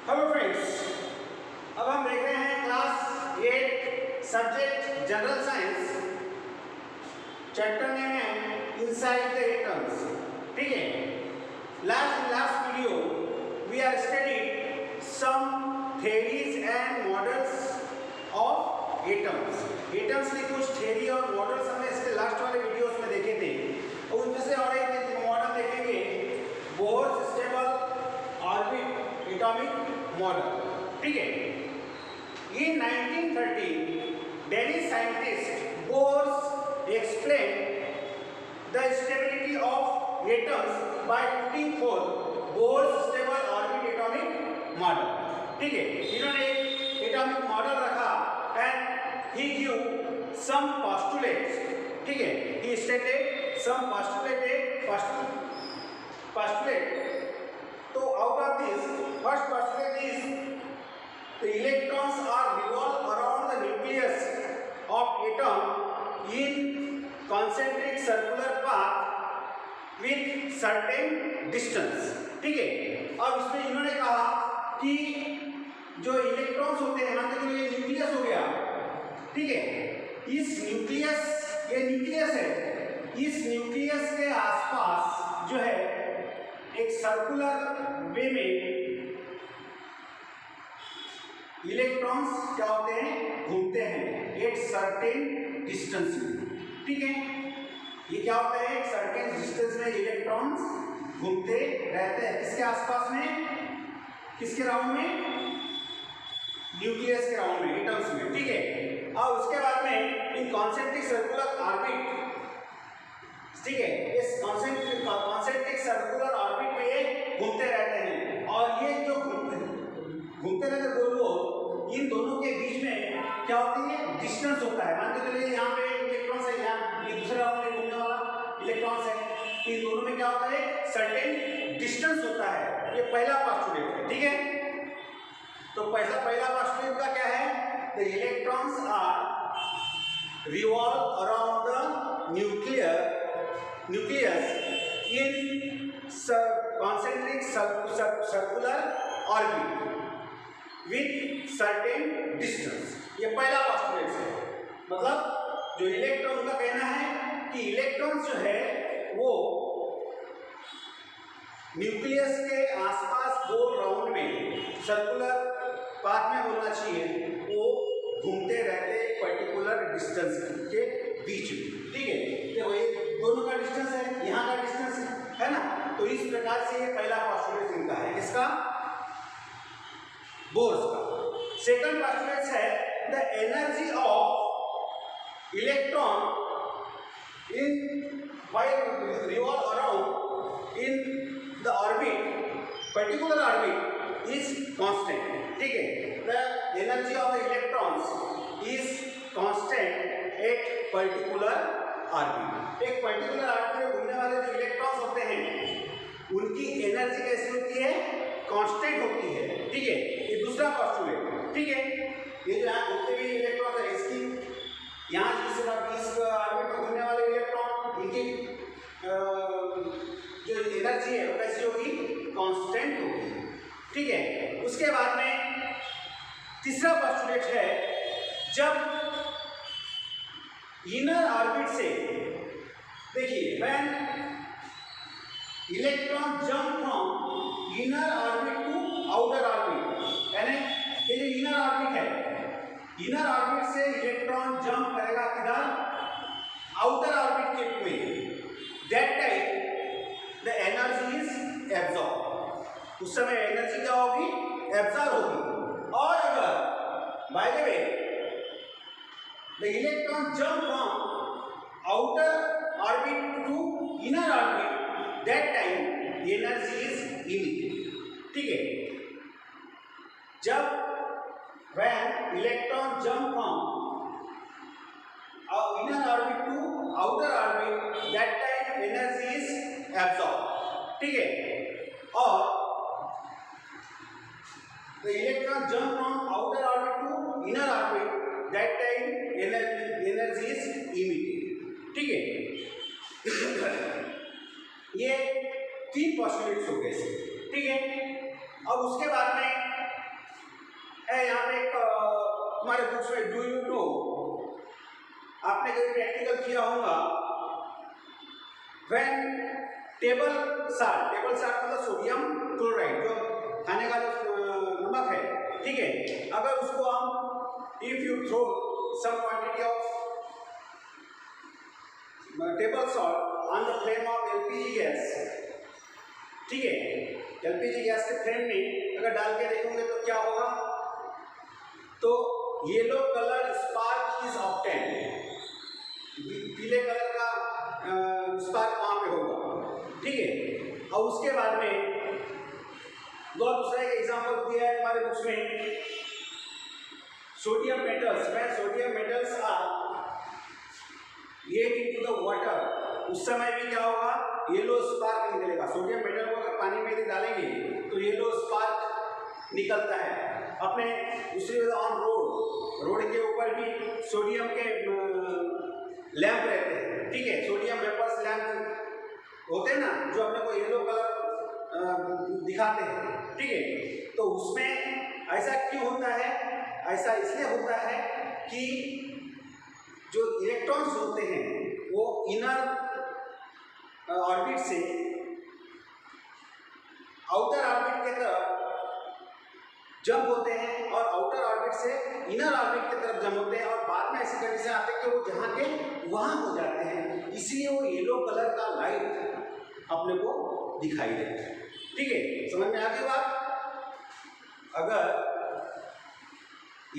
Hello friends, अब हम देख रहे हैं class 8 subject general science, chapter name है इनसाइड द एटम्स। ठीक है, last video we are studied some theories and models of atoms. Atoms की कुछ थ्योरी और मॉडल्स हमने इसके लास्ट वाले वीडियोस में देखे थे, और उनमें से और एक मॉडल देखेंगे, Bohr stable orbit atomic model. ठीक है, in 1930 Danish scientist Bohr explained the stability of atoms by putting forth Bohr's stable orbit atomic model। ठीक है, इन्होंने एक एटॉमिक मॉडल रखा and he gave some postulates। ठीक है, he stated some postulate। तो out of this first postulate is the electrons are revolve around the nucleus of atom in concentric circular path with certain distance। ठीक है, अब इसमें इन्होंने कहा कि जो इलेक्ट्रॉन्स होते हैं, मान लीजिए ये न्यूक्लियस हो गया। ठीक है, इस न्यूक्लियस, ये न्यूक्लियस है, इस न्यूक्लियस के आसपास जो है एक सर्कुलर वे में इलेक्ट्रॉन्स क्या होते हैं, घूमते हैं एक सर्टेन डिस्टेंस में। ठीक है, ये क्या होता है, एक सर्टेन डिस्टेंस में इलेक्ट्रॉन्स घूमते रहते हैं किसके आसपास में, किसके राउंड में, न्यूक्लियस के राउंड में, एटम्स में। ठीक है, और उसके बाद में इन कॉन्सेंट्रिक सर्कुलर ऑर्बिट, ठीक है, इस कॉन्सेंट्रिक सर्कुलर ऑर्बिट में ये घूमते रहते हैं, और ये जो घूमते रहते गोल-गोल, इन दोनों के बीच में क्या होती है, डिस्टेंस होता है। मान के चलिए यहाँ पे इलेक्ट्रॉन्स है, यहाँ ये दूसरा राउंड में घूमने वाला इलेक्ट्रॉन्स है, इन दोनों में क्या होता है, सर्टेन डिस्टेंस होता है। ये पहला पोस्टुलेट है। ठीक है, तो पहला पोस्टुलेट का क्या है, the electrons are revolve around the nucleus in concentric circular orbit with certain distance. ये पहला पोस्टुलेट है, मतलब जो इलेक्ट्रॉन का कहना है कि इलेक्ट्रॉन्स जो है वो न्यूक्लियस के आसपास गोल राउंड में, सर्कुलर पाथ में बोलना चाहिए, वो घूमते रहते एक पर्टिकुलर डिस्टेंस के बीच में। ठीक है, तो ये दोनों का डिस्टेंस है, यहाँ का डिस्टेंस है ना, तो इस प्रकार से ये पहला पोस्टुलेट इनका है, किसका, बोर्स का। सेकंड पोस्टुलेट है the energy of electron in while revolve around in the orbit, particular orbit is constant. ठीक है, the energy of the electrons is constant at particular orbit. एक पर्टिकुलर ऑर्बिट में घूमने वाले जो इलेक्ट्रॉन्स होते हैं उनकी एनर्जी कैसी होती है, कांस्टेंट होती है। ठीक है, ये दूसरा पोस्टुलेट। ठीक है, ये जो यहाँ घूमते हुए इलेक्ट्रॉन है, इसकी यहाँ इस ऑर्बिट में घूमने वाले इलेक्ट्रॉन, इनकी जो एनर्जी है वो कैसी होगी, कांस्टेंट होगी। ठीक है, उसके बाद में तीसरा पोस्टुलेट है, जब इनर ऑर्बिट से, देखिए, when electron jump from inner orbit to outer orbit, यानी ये जो इनर ऑर्बिट है, इनर ऑर्बिट से इलेक्ट्रॉन जंप करेगा किधर, आउटर ऑर्बिट के में, that time the energy is absorb. उस समय एनर्जी क्या होगी, एब्जॉर्ब होगी। और अगर by the way the electron jump from outer orbit to inner orbit, that time energy is immediate. ठीक है, जब when electron jump from inner orbit to outer orbit, that time energy is absorbed। ठीक है, और the electron jump from outer orbit to inner orbit, that time energy is immediate। ठीक है, ये तीन पोस्टुलेट्स हो गए। ठीक है, अब उसके बाद में है यहाँ पे एक तुम्हारे बुक्स में डू यू नो, आपने कभी प्रैक्टिकल किया होगा, व्हेन टेबल साल्ट मतलब सोडियम क्लोराइड, जो खाने का जो नमक है, ठीक है, अगर उसको हम if you throw some quantity of table salt on the flame of LPG gas, ठीक है, एलपीजी गैस के फ्लेम में अगर डाल के देखोगे तो क्या होगा, तो yellow colour spark is obtained, पीले कलर का स्पार्क वहां पे होगा, ठीक है। और उसके बाद में दूसरा एक एग्जांपल दिया है हमारे बुक्स में, sodium metals, when sodium metals are get into the water, उस समय भी क्या होगा, येलो स्पार्क निकलेगा। सोडियम मेटल को अगर पानी में डालेंगे तो येलो स्पार्क निकलता है। अपने दूसरी ऑन रोड के ऊपर भी सोडियम के लैंप रहते हैं, ठीक है, सोडियम वेपर्स लैंप होते हैं ना, जो अपने को येलो कलर दिखाते हैं, ठीक है। तो उसमें ऐसा क्यों होता है, ऐसा इसलिए होता है कि जो इलेक्ट्रॉन्स होते हैं वो इनर ऑर्बिट से आउटर ऑर्बिट के तरफ जंप होते हैं और आउटर ऑर्बिट से इनर ऑर्बिट की तरफ जंप होते हैं, और बाद में ऐसी कंडीशन आते हैं कि वो जहाँ के वहाँ हो जाते हैं, इसलिए वो येलो कलर का लाइट अपने को दिखाई देता है, ठीक है। समझ में आ गई बात। अगर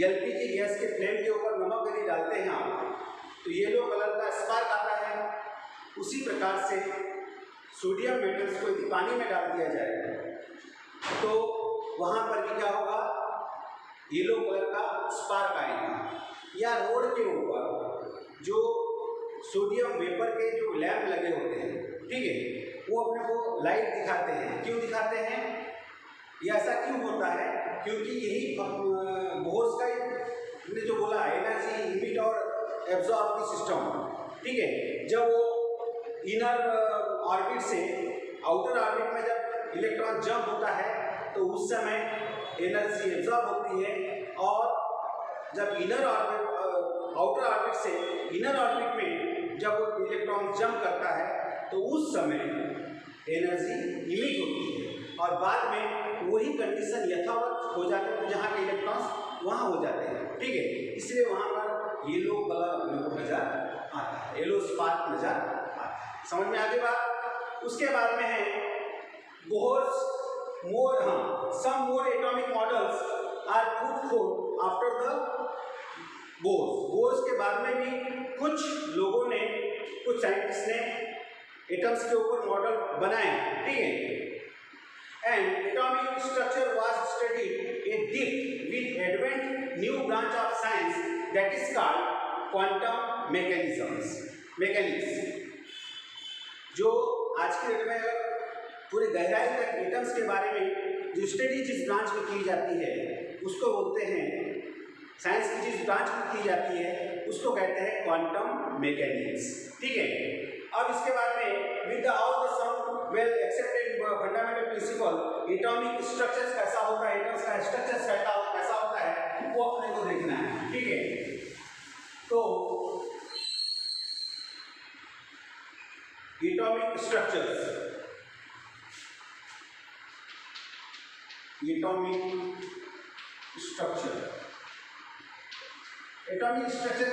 एलपीजी गैस के फ्लेम के ऊपर नमक यदि डालते हैं आप तो येलो कलर का स्पार्क आता है, उसी प्रकार से सोडियम मेटल्स को यदि पानी में डाल दिया जाए तो वहाँ पर भी क्या होगा, येलो कलर का स्पार्क आएगा। या रोड के ऊपर जो सोडियम वेपर के जो लैंप लगे होते हैं, ठीक है, वो अपने को लाइट दिखाते हैं। क्यों दिखाते हैं, या ऐसा क्यों होता है, क्योंकि यही बोर्स का ने जो बोला एनर्जी इमिट और एब्जॉर्ब की सिस्टम, ठीक है, जब वो इनर ऑर्बिट से आउटर ऑर्बिट में जब इलेक्ट्रॉन जंप होता है तो उस समय एनर्जी एब्जॉर्ब होती है, और जब इनर ऑर्बिट आउटर ऑर्बिट से इनर ऑर्बिट में जब वो इलेक्ट्रॉन जंप करता है तो उस समय एनर्जी इमिट होती है, और बाद में वही कंडीशन यथावत हो जाती है, जहाँ के इलेक्ट्रॉन्स वहाँ हो जाते हैं, ठीक है। इसलिए वहाँ पर येलो कलर अपने को नजर आता है, येलो स्पार्क नजर आता है। समझ में आ गई बात। उसके बाद में है Bohr's more, some more atomic models are fruitful after the Bohr's के बाद में भी कुछ लोगों ने, कुछ साइंटिस्ट ने एटम्स के ऊपर मॉडल बनाए, ठीक है। And atomic structure was studied a deep with advent new branch of science that is called quantum mechanics, जो आज के डेट में पूरी गहराई तक एटम्स के बारे में जो स्टडी जिस ब्रांच में की जाती है उसको बोलते हैं, साइंस की जिस ब्रांच में की जाती है उसको कहते हैं क्वांटम मैकेनिक्स, ठीक है। अब इसके बाद में with all the some well accepted fundamental principle atomic structures कैसा होता है, एटम्स का स्ट्रक्चर्स कैसा होता है वो अपने को देखना है, ठीक है। तो एटॉमिक स्ट्रक्चर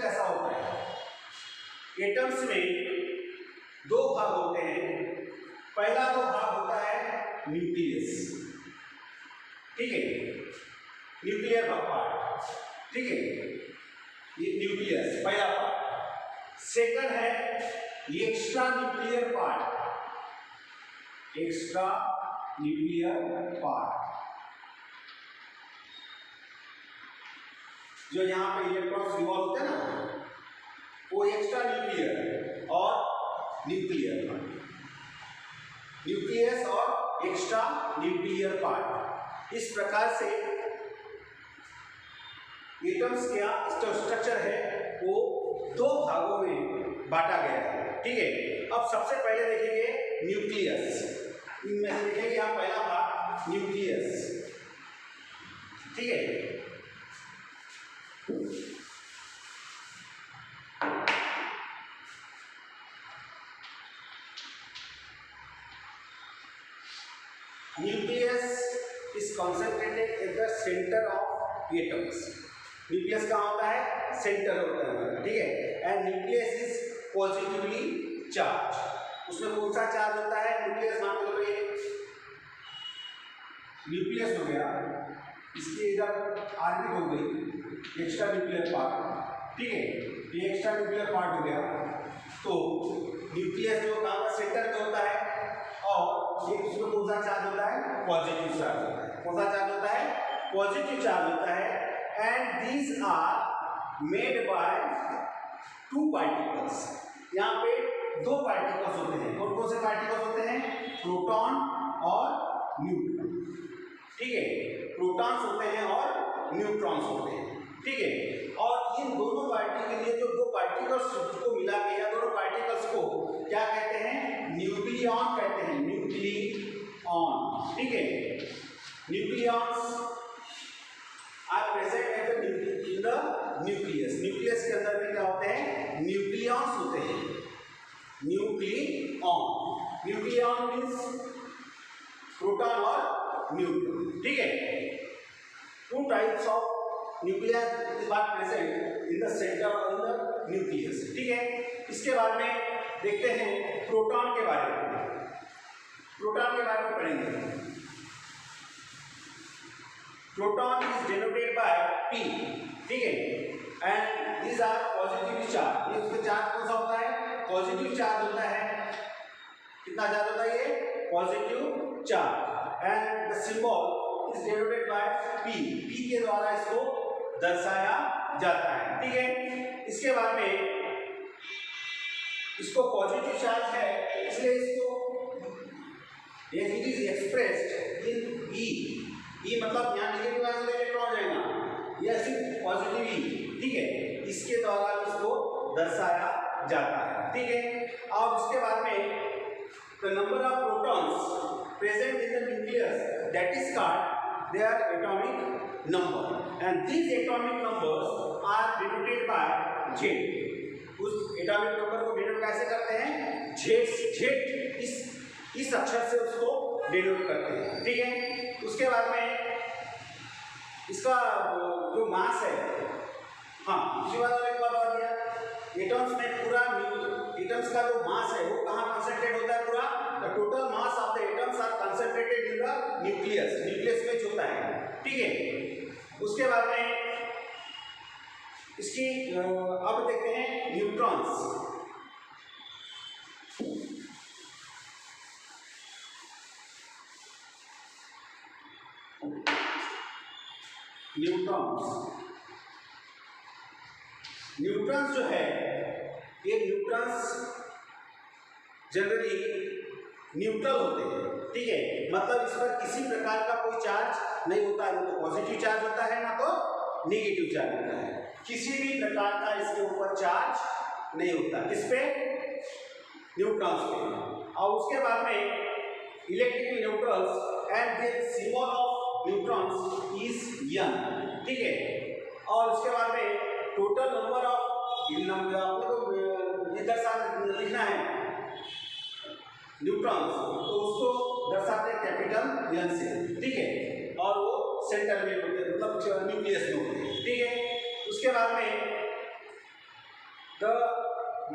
कैसा होता है। एटम्स में दो भाग होते हैं। पहला तो भाग होता है न्यूक्लियस, ठीक है, न्यूक्लियर पार्ट, ठीक है, ये न्यूक्लियस पहला पार्ट। सेकंड है एक्स्ट्रा न्यूक्लियर पार्ट, जो यहाँ पे इलेक्ट्रॉन्स रिवॉल्व होते हैं ना, वो एक्स्ट्रा न्यूक्लियर और न्यूक्लियस और एक्स्ट्रा न्यूक्लियर पार्ट। इस प्रकार से एटम्स का स्ट्रक्चर है वो दो भागों में बांटा गया है, ठीक है। अब सबसे पहले देखेंगे न्यूक्लियस, इनमें से देखेंगे हम पहला भाग न्यूक्लियस, ठीक है। Nucleus is concentrated at the centre of atoms. Nucleus कहाँ होता है? सेंटर होता है, ठीक है। And nucleus is positively charge. उसमें कौन सा चार्ज होता है? न्यूक्लियस मान लो ये न्यूक्लियस हो गया, इसकी इधर ऑर्बिट हो गई, एक्स्ट्रा न्यूक्लियर पार्ट, ठीक है। ये एक्स्ट्रा न्यूक्लियर पार्ट हो गया। तो न्यूक्लियस जो कहाँ का सेंटर पे होता है और ये उसमें कौन सा चार्ज होता है? पॉजिटिव चार्ज होता है। कौन सा चार्ज होता है? पॉजिटिव चार्ज होता है। And these are made by two particles. यहाँ पे दो पार्टिकल्स होते हैं। कौन कौन से पार्टिकल्स होते हैं? प्रोटॉन और न्यूट्रॉन, ठीक है। प्रोटॉन्स होते हैं और न्यूट्रॉन्स होते हैं, ठीक है। और इन दोनों पार्टिकल के लिए जो दो पार्टिकल्स को मिला के या दोनों पार्टिकल्स को क्या कहते हैं? न्यूक्लियॉन कहते हैं, न्यूक्लियॉन, ठीक है। Nucleons are present at in the nucleus. Nucleus के अंदर में क्या होते हैं? न्यूक्लियॉन्स होते हैं, न्यूक्लियॉन। न्यूक्लियॉन मीन्स प्रोटॉन और न्यूट्रॉन, ठीक है। Two types of nucleus is are present in the centre of the nucleus, ठीक है। इसके बाद में देखते हैं प्रोटॉन के बारे में। प्रोटॉन के बारे में पढ़ेंगे। Proton is denoted by P, ठीक है। And these are positive charge. ये उसका चार्ज कौन सा होता है? पॉजिटिव चार्ज होता है। कितना चार्ज होता है ये? Positive charge. And the symbol is denoted by P। P के द्वारा इसको दर्शाया जाता है, ठीक है। इसके बाद में इसको पॉजिटिव चार्ज है, इसलिए इसको it is expressed in E। E मतलब यहाँ नेगेटिव आएगा तो इलेक्ट्रॉन जाएगा, यह सिर्फ पॉजिटिव E, ठीक है। इसके द्वारा इसको दर्शाया जाता है, ठीक है। अब इसके बाद में the number of protons present in the nucleus, that is called their atomic number, and these atomic numbers are denoted by Z। उस atomic number को denote कैसे करते हैं? Z इस अक्षर से उसको denote करते हैं, ठीक है। उसके बाद में इसका जो मास है, हाँ उसके बाद एक बात और दिया, एटम्स में पूरा एटम्स का जो मास है वो कहाँ कंसंट्रेट होता है? पूरा the total mass of the atoms are concentrated in the nucleus. Nucleus में होता है, ठीक है। उसके बाद में इसकी अब देखते हैं न्यूट्रॉन्स। न्यूट्रॉन्स जो है ये न्यूट्रॉन्स जनरली न्यूट्रल होते हैं, ठीक है। मतलब इस पर किसी प्रकार का कोई चार्ज नहीं होता है, ना तो पॉजिटिव चार्ज होता है ना तो नेगेटिव चार्ज होता है। किसी भी प्रकार का इसके ऊपर चार्ज नहीं होता। किस पे? न्यूट्रॉन्स पे। और उसके बाद में electrical neutrals and the symbol of neutrons is N, ठीक है। और उसके बाद में टोटल नंबर ऑफ आपको लिखना है न्यूट्रॉन्स, तो उसको दर्शाते हैं कैपिटल N से, ठीक है। और वो सेंटर में होते हैं, मतलब न्यूक्लियस में होते हैं, ठीक है। उसके बाद में the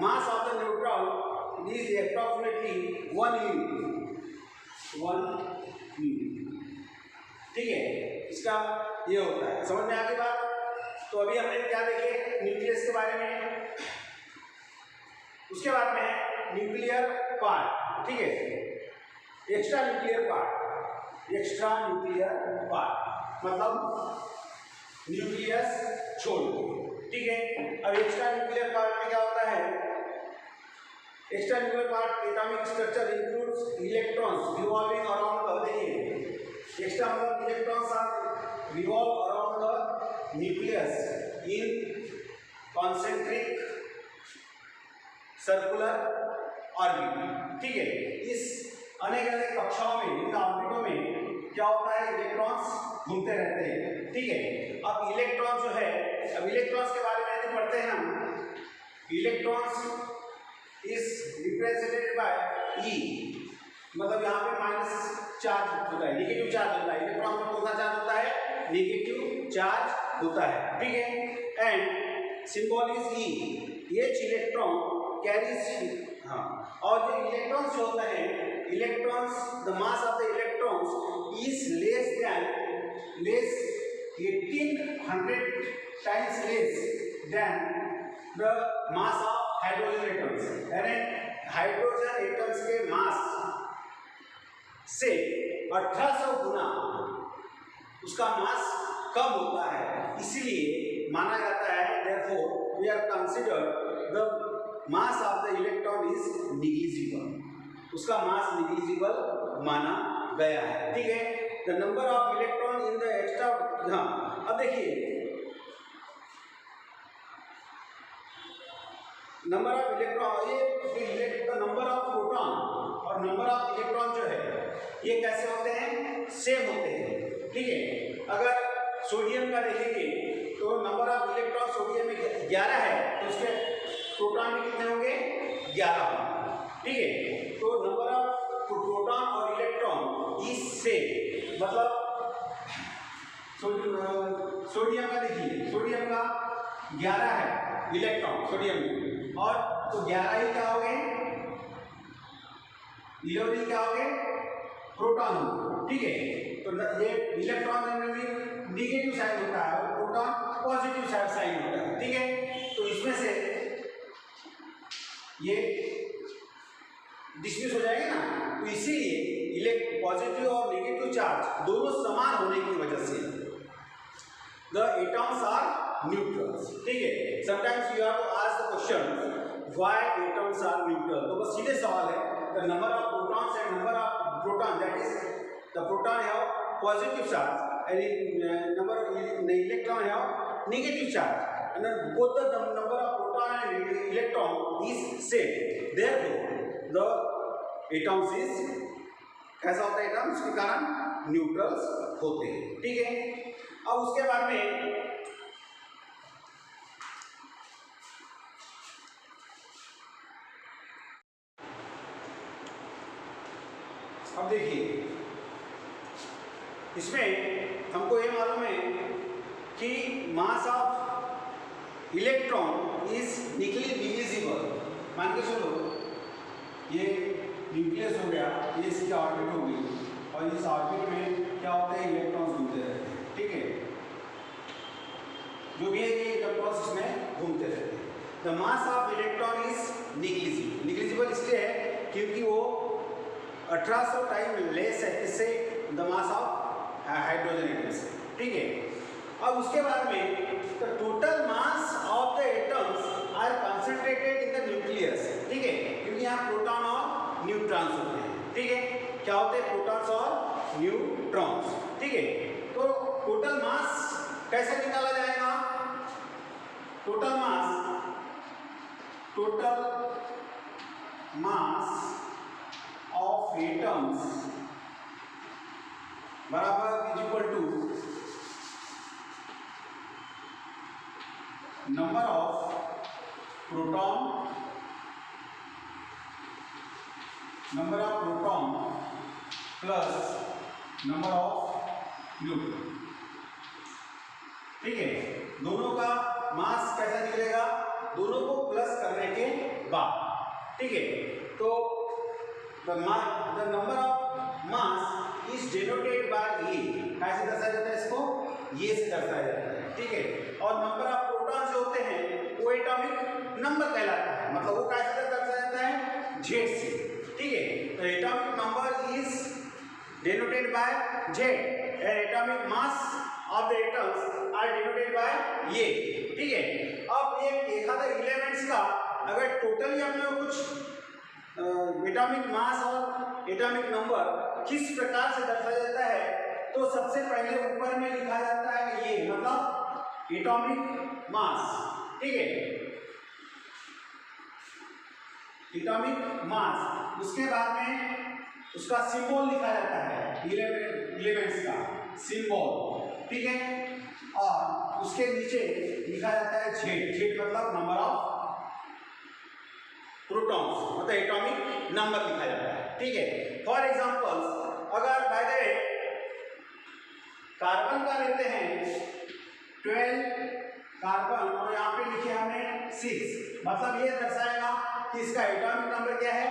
mass of the neutron is approximately 1 U, ठीक है। इसका ये होता है, समझ में आ गई बात? तो अभी हमने क्या देखे न्यूक्लियस के बारे में। उसके बाद में है न्यूक्लियर पार्ट, ठीक है। Extra nuclear part. Extra nuclear part मतलब न्यूक्लियस छोड़, ठीक है। अब एक्स्ट्रा न्यूक्लियर पार्ट में क्या होता है? Extra nuclear part atomic structure includes electrons revolving around the, देखिए एक्स्ट्रा मतलब electrons are revolve around the nucleus in concentric circular orbit, ठीक है। इस अनेक अनेक कक्षाओं में, इन ऑर्बिटों में क्या होता है? इलेक्ट्रॉन्स घूमते रहते हैं, ठीक है। अब इलेक्ट्रॉन जो है, अब इलेक्ट्रॉन्स के बारे में यदि पढ़ते हैं हम, electrons is represented by E, मतलब यहाँ पे माइनस चार्ज होता है, नेगेटिव चार्ज होता है। इलेक्ट्रॉन में कौन सा चार्ज होता है? नेगेटिव चार्ज होता है, ठीक है। And symbol is E, H electron carries, हाँ, और जो इलेक्ट्रॉन्स होते हैं, electrons, the mass of the electrons is less 1800 times less than the mass of hydrogen atoms. यानी हाइड्रोजन एटम्स के मास से 1800 गुना उसका मास कम होता है, इसलिए माना जाता है, therefore we are considered the mass of the electron is negligible, उसका मास negligible माना गया है, ठीक है। the number of electron in the extra, हाँ, अब देखिए नंबर ऑफ इलेक्ट्रॉन, ये नंबर ऑफ प्रोटॉन और नंबर ऑफ इलेक्ट्रॉन जो है ये कैसे होते हैं? सेम होते हैं, ठीक है। अगर सोडियम का देखेंगे तो नंबर ऑफ इलेक्ट्रॉन सोडियम में 11 है, तो उसके प्रोटॉन में कितने होंगे? 11 होंगे, ठीक है। तो नंबर ऑफ प्रोटॉन और इलेक्ट्रॉन इज सेम, मतलब सोडियम का देखिए, सोडियम का 11 है इलेक्ट्रॉन सोडियम में, और तो 11 ही क्या हो गए? 11 क्या हो गए? प्रोटॉन हो, ठीक है। तो ये इलेक्ट्रॉन में भी निगेटिव साइन होता है और प्रोटॉन पॉजिटिव साइन होता है, ठीक है। तो इसमें से ये डिस्मिस हो जाएगा ना, तो इसीलिए पॉजिटिव और नेगेटिव चार्ज दोनों समान होने की वजह से द एटम्स आर न्यूट्रल्स, ठीक है। Sometimes you have to ask the question why atoms are neutral, तो बस सीधे सवाल है, the number of protons and number of proton, that is the proton have positive charge and number of electron have negative charge, and then both the number of proton and electron is same, therefore the atoms is कैसा होता है? Atoms के कारण neutrals होते हैं, ठीक है। अब उसके बाद में अब देखिए, इसमें हमको ये मालूम है कि मास ऑफ इलेक्ट्रॉन इज निग्लिजिबल। मान के चलो ये न्यूक्लियस हो गया, ये इसकी ऑर्बिट हो गई, और इस ऑर्बिट में क्या होता है? इलेक्ट्रॉन्स घूमते रहते हैं, ठीक है। जो भी है ये इलेक्ट्रॉन्स इसमें घूमते रहते हैं। The mass of electron is negligible. Negligible इसलिए है क्योंकि वो 1800 टाइम लेस है इससे the mass of hydrogen atoms, ठीक है। अब उसके बाद में the total mass of the atoms are concentrated in the nucleus, ठीक है, क्योंकि यहाँ प्रोटॉन और न्यूट्रॉन्स होते हैं, ठीक है। क्या होते हैं? प्रोटॉन्स और न्यूट्रॉन्स, ठीक है। तो टोटल मास कैसे निकाला जाएगा? टोटल मास ऑफ एटम्स बराबर is equal to number of proton plus number of neutron, ठीक है। दोनों का मास कैसा निकलेगा? दोनों को प्लस करने के बाद, ठीक है। तो the number of mass is denoted by A, कैसे दर्शाया जाता है इसको? ये से दर्शाया जाता है, ठीक है। और नंबर ऑफ प्रोटॉन जो होते हैं वो एटॉमिक नंबर कहलाता है, मतलब वो कैसे दर्शाया जाता है? जेड से, ठीक है। तो atomic number is denoted by Z and atomic mass of the atoms are denoted by ये, ठीक है। अब ये देखा था एलिमेंट्स का, अगर टोटली हमने कुछ एटॉमिक मास और एटॉमिक नंबर किस प्रकार से दर्शाया जाता है, तो सबसे पहले ऊपर में लिखा जाता है ये, मतलब एटॉमिक मास, ठीक है, एटॉमिक मास। उसके बाद में उसका सिंबल लिखा जाता है, एलिमेंट्स का सिंबल, ठीक है। और उसके नीचे लिखा जाता है जेड, जेड मतलब नंबर ऑफ प्रोटॉन्स, मतलब एटॉमिक नंबर लिखा जाता है, ठीक है। फॉर एग्जांपल्स अगर बाय द वे कार्बन का लेते हैं 12 कार्बन और यहाँ पे लिखे हमने 6, मतलब ये दर्शाएगा कि इसका एटॉमिक नंबर क्या है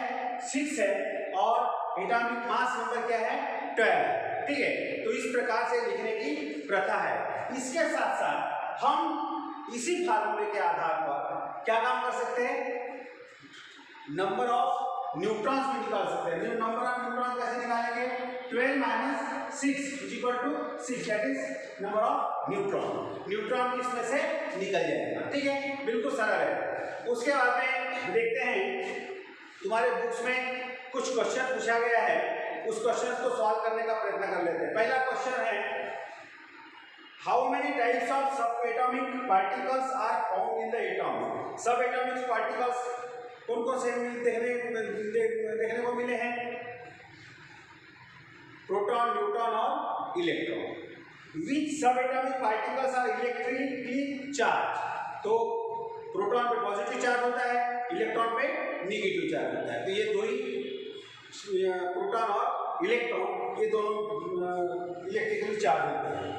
6 है और एटॉमिक मास नंबर क्या है 12। ठीक है, तो इस प्रकार से लिखने की प्रथा है। इसके साथ साथ हम इसी फार्मूले के आधार पर क्या काम कर सकते हैं, नंबर ऑफ न्यूट्रॉन्स भी निकाल सकते हैं। नंबर ऑफ न्यूट्रॉन कैसे निकालेंगे, 12 minus 6 is equal to 6, that is number of neutron. Neutron इसमें से निकल जाएगा। ठीक है, बिल्कुल सरल है। उसके बाद में देखते हैं तुम्हारे बुक्स में कुछ क्वेश्चन पूछा गया है, उस क्वेश्चन को सॉल्व करने का प्रयत्न कर लेते हैं। पहला क्वेश्चन है, how many types of sub atomic particles are found in the atom. Sub atomic particles कौन कौन से देखने को मिले हैं, प्रोटॉन, न्यूट्रॉन और electron. Which sub atomic particles are electrically charge. तो प्रोटॉन पे पॉजिटिव चार्ज होता है, इलेक्ट्रॉन पे नेगेटिव चार्ज होता है। तो ये दो ही प्रोटॉन और इलेक्ट्रॉन, ये दोनों इलेक्ट्रिकली चार्ज होते हैं।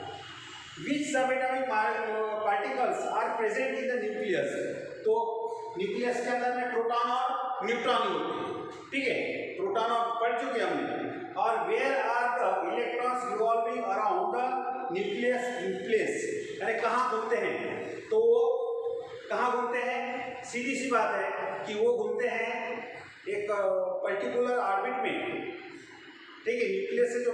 Which sub atomic particles are present in the nucleus. तो न्यूक्लियस के अंदर में प्रोटॉन और न्यूट्रॉन ही होते हैं। ठीक है, प्रोटॉन और पढ़ चुके हमने। और where are the electrons revolving around the nucleus in place, यानी कहाँ घूमते हैं। तो वो कहाँ घूमते हैं, सीधी सी बात है कि वो घूमते हैं एक पर्टिकुलर ऑर्बिट में। ठीक है, न्यूक्लियस से जो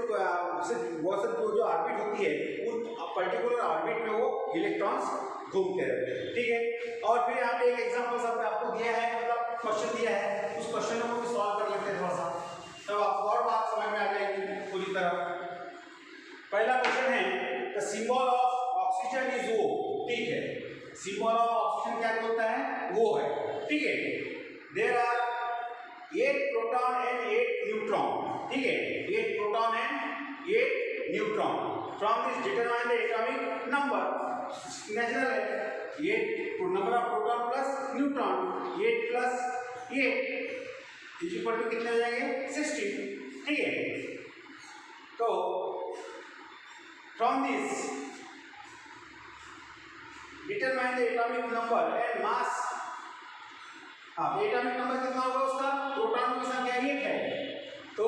ऑर्बिट होती है उन पर्टिकुलर ऑर्बिट में वो इलेक्ट्रॉन्स घूमते रहते हैं। ठीक है, और फिर यहाँ पे एक एग्जांपल सब आपको दिया है, मतलब क्वेश्चन दिया है, उस क्वेश्चन को भी सॉल्व कर लेते हैं थोड़ा सा, तब आपको और बात समझ में आ जाएगी पूरी तरह। पहला क्वेश्चन है, the symbol of oxygen is O। ठीक है, सिंबल ऑफ ऑक्सीजन क्या बोलता है, वो है। ठीक है, there are 8 proton and 8 neutron. ठीक है, 8 proton and 8 neutron. From this determine the atomic number. Natural है, 8 number of proton plus neutron, 8 plus 8 is equal to कितने हो जाएंगे 16। ठीक है, तो from this determine the atomic number and mass. Atomic number कितना होगा उसका, प्रोटॉन की संख्या 8 है, तो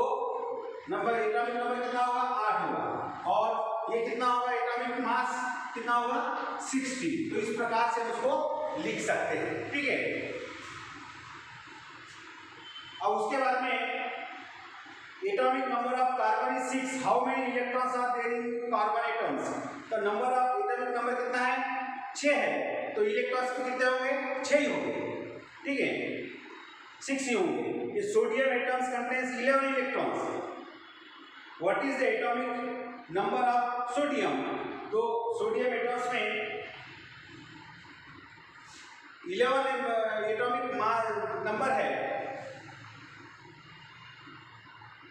एटॉमिक नंबर कितना होगा 8 होगा, और ये कितना होगा, एटॉमिक मास कितना होगा 60। तो इस प्रकार से उसको लिख सकते हैं। ठीक है, अब उसके बाद में atomic number of carbon is 6, how many electrons are there in carbon atoms. तो नंबर ऑफ एटॉमिक नंबर कितना है 6 है, तो इलेक्ट्रॉन्स कितने होंगे 6 ही होंगे। ठीक है, 6 ही होंगे। ये sodium atoms contains 11 electrons. What is the atomic number of sodium. तो सोडियम एटम्स में 11 एटॉमिक नंबर है,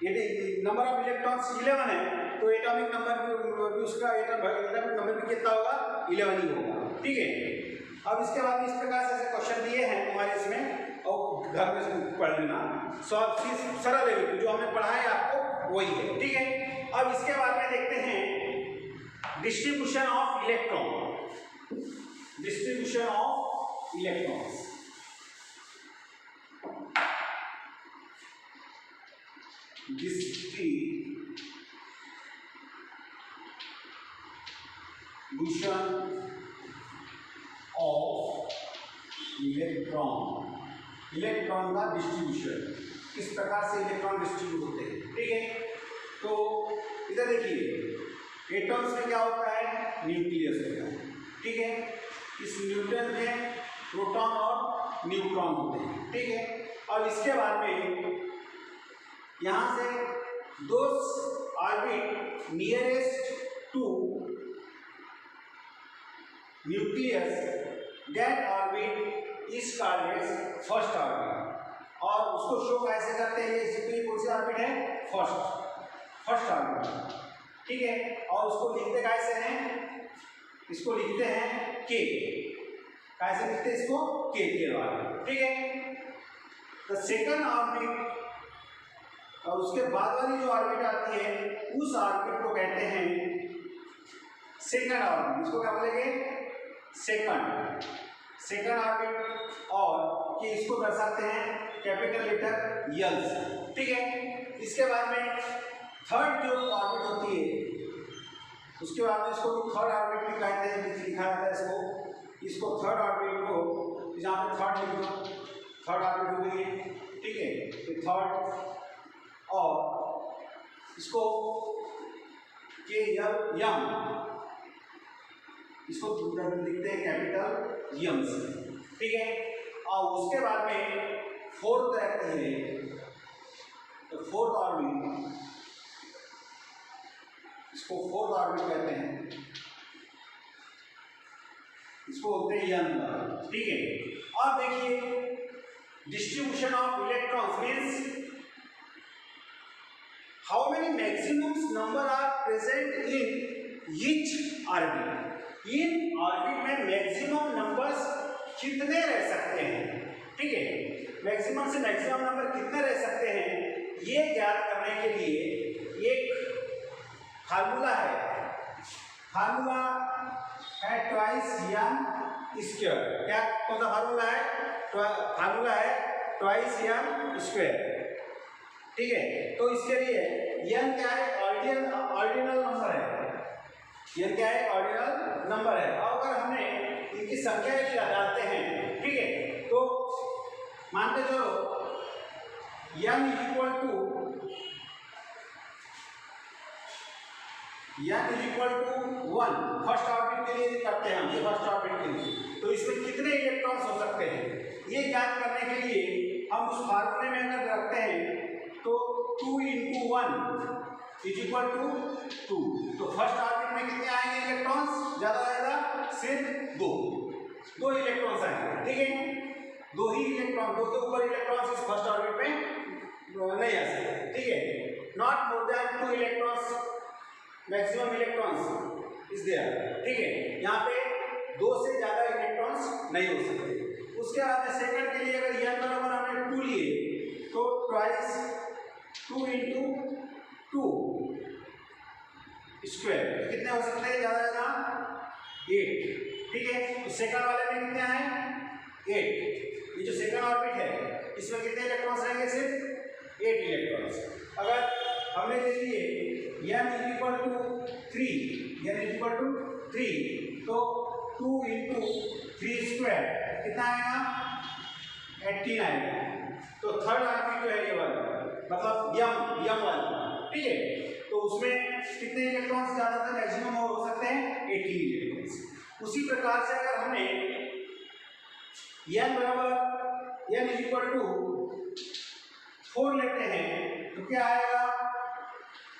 यदि नंबर ऑफ इलेक्ट्रॉन्स 11 है तो एटॉमिक नंबर भी उसका एटॉमिक नंबर भी कितना होगा 11 ही होगा। ठीक है, अब इसके बाद इस प्रकार से ऐसे क्वेश्चन दिए हैं तुम्हारे इसमें, और घर में पढ़ लेना। सरल है, जो हमने पढ़ा है आपको वही है। ठीक है, अब इसके बाद में देखते हैं distribution of electron. Distribution of electrons. Distribution of electron. Electron का डिस्ट्रीब्यूशन, किस प्रकार से इलेक्ट्रॉन डिस्ट्रीब्यूट होते हैं। ठीक है, तो इधर देखिए एटम्स में क्या होता है, न्यूक्लियस होता है। ठीक है, इस न्यूक्लियस में प्रोटॉन और न्यूट्रॉन होते हैं। ठीक है, अब इसके बाद में यहाँ से दो orbit nearest to nucleus, that orbit is called as first orbit. और उसको शो कैसे करते हैं, ये कौन सी ऑर्बिट है, फर्स्ट ऑर्बिट। ठीक है, और उसको लिखते कैसे हैं, इसको लिखते हैं के। कैसे लिखते हैं इसको, के द्वारा। ठीक है, द सेकंड ऑर्बिट और उसके बाद वाली जो ऑर्बिट आती है उस ऑर्बिट को कहते हैं सेकंड ऑर्बिट। इसको क्या बोलेंगे? सेकंड ऑर्बिट, और कि इसको दर्शाते हैं कैपिटल लेटर यल से, ठीक है। इसके बाद में थर्ड जो ऑर्बिट होती है, उसके बाद में इसको थर्ड ऑर्बिट भी कहते हैं, लिखा जाता है इसको थर्ड ऑर्बिट को, जहाँ पे थर्ड लिख दो, थर्ड ऑर्बिट हो गई, ठीक है। तो थर्ड, और इसको के यम, इसको लिखते हैं कैपिटल यम से, ठीक है। और उसके बाद में फोर्थ रहती है, तो फोर्थ ऑर्बिट, इसको फोर्थ ऑर्बिट कहते हैं, इसको बोलते हैं यन, ठीक है। अब देखिए distribution of electrons means how many maximum number are present in each orbit. इन ऑर्बिट में मैक्सिमम नंबर्स कितने रह सकते हैं, ठीक है। मैक्सिमम से मैक्सिमम नंबर कितने रह सकते हैं, ये ज्ञात करने के लिए एक फार्मूला है ट्वाइस यन स्क्वायर। क्या कौन सा फार्मूला है? फार्मूला है ट्वाइस यन स्क्वायर, ठीक है। तो इसके लिए यन क्या है? ऑर्डिनल नंबर है। यन क्या है? ऑर्डिनल नंबर है। और अगर हमें इनकी संख्या यदि डालते हैं, ठीक है, तो मान के चलो n is equal to one, first orbit के लिए करते हैं हम, ये फर्स्ट ऑर्बिट के लिए, तो इसमें कितने इलेक्ट्रॉन्स हो सकते हैं ये ज्ञात करने के लिए हम उस फार्मूले में अगर रखते हैं तो 2 × 1 इज इक्वल टू 2। तो फर्स्ट ऑर्बिट में कितने आएंगे इलेक्ट्रॉन्स? ज़्यादा सिर्फ दो इलेक्ट्रॉन्स आएंगे, ठीक है। दो ही इलेक्ट्रॉन, दो के ऊपर इलेक्ट्रॉन्स इस फर्स्ट ऑर्बिट में नहीं आ सकते, ठीक है। Not more than 2 electrons, maximum electrons is there, ठीक है। यहाँ पे 2 से ज़्यादा इलेक्ट्रॉन्स नहीं हो सकते। उसके बाद में सेकंड के लिए अगर यन बराबर हमने 2 लिए तो ट्वाइस 2 × 2 स्क्वायर कितने हो सकते हैं? ज़्यादा 8, ठीक है। तो सेकंड वाले में कितने आए? 8। ये जो सेकंड ऑर्बिट है इसमें कितने इलेक्ट्रॉन्स रहेंगे? सिर्फ 8 इलेक्ट्रॉन्स। अगर हमने ले लिए n इज इक्वल टू 3, तो 2 × 3 स्क्वायर कितना आएगा? 18 आएगा। तो थर्ड ऑर्बिट जो है ये वाला, मतलब यम वाला, ठीक है। तो उसमें कितने इलेक्ट्रॉन्स ज़्यादातर मैक्सिमम हो सकते हैं? 18 इलेक्ट्रॉन्स। उसी प्रकार से अगर हमने n इज इक्वल टू 4 लेते हैं तो क्या आएगा?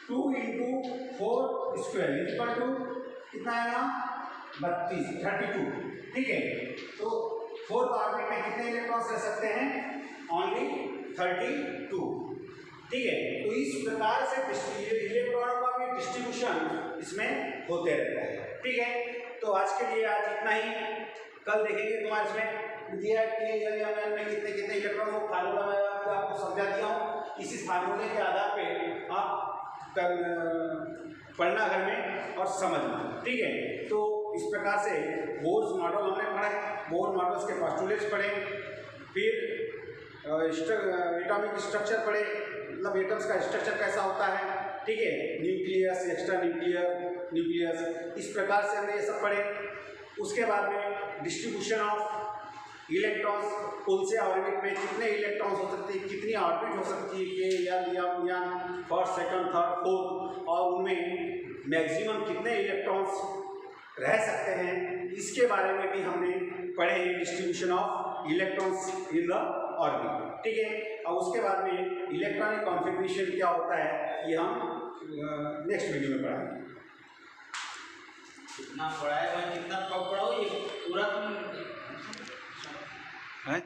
2 × 4 स्क्वायर इज इक्वल टू कितना आएगा? 32, ठीक है। तो फोर्थ ऑर्बिट में कितने इलेक्ट्रॉन्स रह सकते हैं? ओनली 32, ठीक है। तो इस प्रकार से इलेक्ट्रॉनों का भी डिस्ट्रीब्यूशन इसमें होते रहता है, ठीक है। तो आज के लिए इतना ही। कल देखेंगे तुम्हारे इसमें दिया कि में कितने इलेक्ट्रॉन को फार्मूला में आपको समझा दिया हूँ। इसी फार्मूले के आधार पे आप पढ़ना घर में और समझना, ठीक है। तो इस प्रकार से बोर्स मॉडल हमने पढ़े, बोर मॉडल्स के पोस्टुलेट्स पढ़े, फिर एटॉमिक स्ट्रक्चर पढ़े, मतलब एटम्स का स्ट्रक्चर कैसा होता है, ठीक है। न्यूक्लियस, एक्स्ट्रा न्यूक्लियस, इस प्रकार से हमने ये सब पढ़े। उसके बाद में डिस्ट्रीब्यूशन ऑफ इलेक्ट्रॉन्स, कौन से ऑर्बिट में कितने इलेक्ट्रॉन्स हो सकते हैं, कितनी ऑर्बिट हो सकती है, या फर्स्ट, सेकंड, थर्ड, फोर्थ, और उनमें मैक्सिमम कितने इलेक्ट्रॉन्स रह सकते हैं, इसके बारे में भी हमने पढ़े हैं। Distribution of electrons in the orbit, ठीक है। और उसके बाद में इलेक्ट्रॉनिक कॉन्फ़िगरेशन क्या होता है ये हम नेक्स्ट वीडियो में पढ़ाएंगे। कितना पढ़ाए, कितना कब पढ़ाओ, ये पूरा तुम